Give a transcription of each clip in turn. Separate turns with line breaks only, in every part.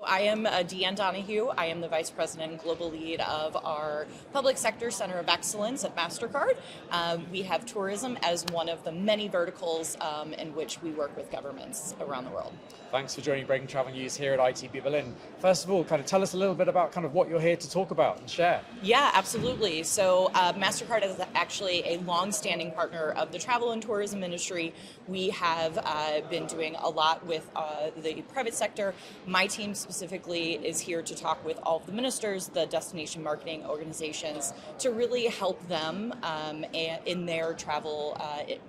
I am Deann Donohue. I am the Vice President and Global Lead of our Public Sector Center of Excellence at Mastercard. We have tourism as one of the many verticals in which we work with governments around the world.
Thanks for joining Breaking Travel News here at ITB Berlin. First of all, kind of tell us a little bit about kind of what you're here to talk about and share.
Yeah, absolutely. So Mastercard is actually a long-standing partner of the travel and tourism industry. We have been doing a lot with the private sector. My team specifically is here to talk with all of the ministers, the destination marketing organizations, to really help them in their travel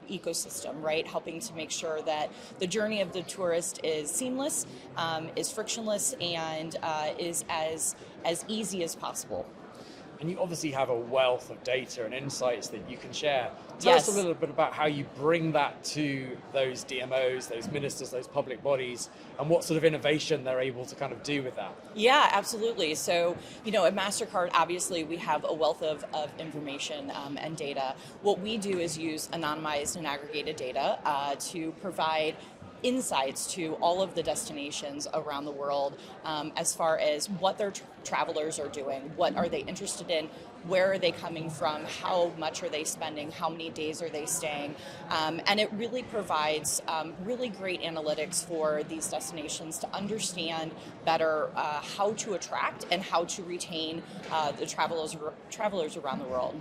ecosystem, right? Helping to make sure that the journey of the tourist is seamless, is frictionless, and is as easy as possible.
And you obviously have a wealth of data and insights that you can share. Tell
Yes.
us a little bit about how you bring that to those DMOs, those ministers, those public bodies, and what sort of innovation they're able to kind of do with that.
Yeah, absolutely. So, at Mastercard, obviously, we have a wealth of information and data. What we do is use anonymized and aggregated data to provide insights to all of the destinations around the world as far as what their travelers are doing, what are they interested in, where are they coming from, how much are they spending, how many days are they staying, and it really provides really great analytics for these destinations to understand better how to attract and how to retain the travelers around the world.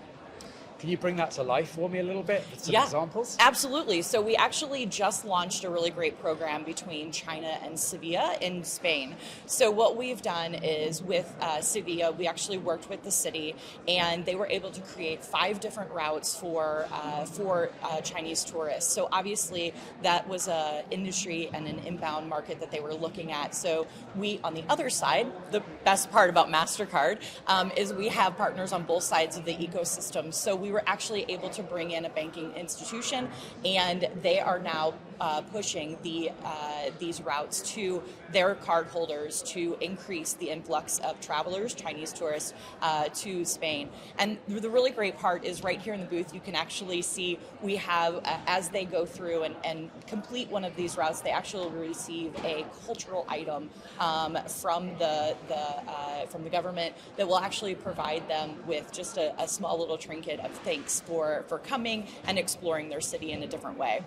Can you bring that to life for me a little bit with some
Yeah,
examples?
absolutely. So we actually just launched a really great program between China and Sevilla in Spain. So what we've done is with Sevilla, we actually worked with the city, and they were able to create 5 different routes for Chinese tourists. So obviously that was an industry and an inbound market that they were looking at. So we, on the other side, the best part about Mastercard is we have partners on both sides of the ecosystem. So we were actually able to bring in a banking institution, and they are now pushing these routes to their cardholders to increase the influx of travelers, Chinese tourists, to Spain. And the really great part is right here in the booth, you can actually see we have, as they go through and complete one of these routes, they actually receive a cultural item from the government that will actually provide them with just a small little trinket of thanks for coming and exploring their city in a different way.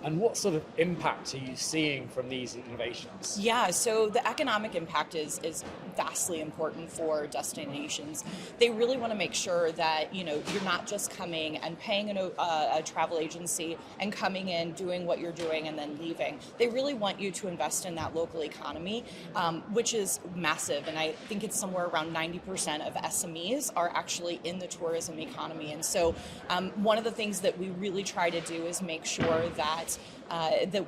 And what sort of impact are you seeing from these innovations?
Yeah, so the economic impact is vastly important for destinations. They really want to make sure that you're not just coming and paying a travel agency and coming in, doing what you're doing, and then leaving. They really want you to invest in that local economy, which is massive. And I think it's somewhere around 90% of SMEs are actually in the tourism economy. And so one of the things that we really try to do is make sure that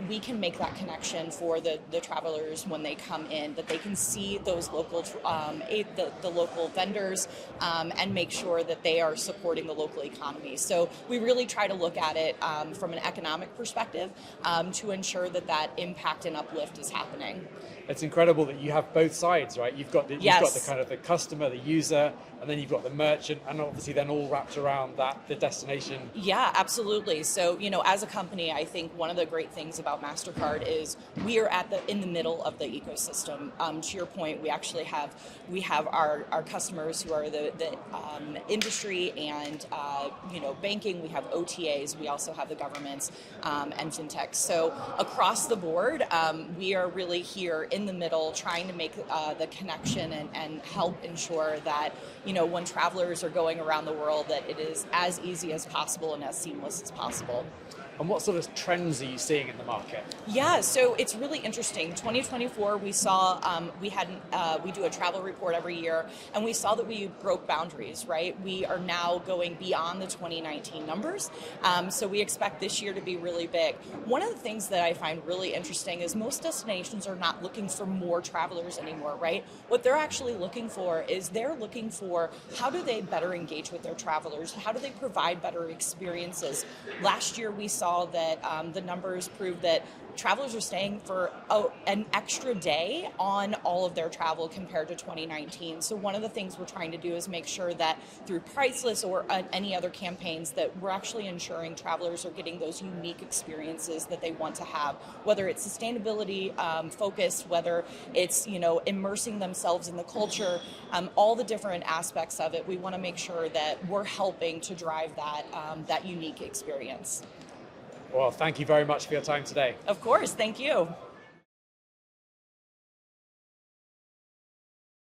we can make that connection for the travelers when they come in, that they can see those local the local vendors and make sure that they are supporting the local economy. So we really try to look at it from an economic perspective to ensure that impact and uplift is happening.
It's incredible that you have both sides, right? You've got the kind of the customer, the user, and then you've got the merchant, and obviously then all wrapped around that, the destination.
Yeah, absolutely. So, as a company, I think one of the great things about Mastercard is we are in the middle of the ecosystem. To your point, we actually have our customers who are the industry and banking. We have OTAs. We also have the governments and fintechs. So across the board, we are really here in the middle, trying to make the connection and help ensure that when travelers are going around the world, that it is as easy as possible and as seamless as possible.
And what sort of trends are you seeing in the market?
Yeah, so it's really interesting. 2024, we saw we do a travel report every year, and we saw that we broke boundaries. Right, we are now going beyond the 2019 numbers. So we expect this year to be really big. One of the things that I find really interesting is most destinations are not looking for more travelers anymore. Right, what they're actually looking for is how do they better engage with their travelers? How do they provide better experiences? Last year, we saw that the numbers prove that travelers are staying for an extra day on all of their travel compared to 2019. So one of the things we're trying to do is make sure that through Priceless or any other campaigns that we're actually ensuring travelers are getting those unique experiences that they want to have, whether it's sustainability focused, whether it's, you know, immersing themselves in the culture, all the different aspects of it. We want to make sure that we're helping to drive that unique experience.
Well, thank you very much for your time today.
Of course, thank you.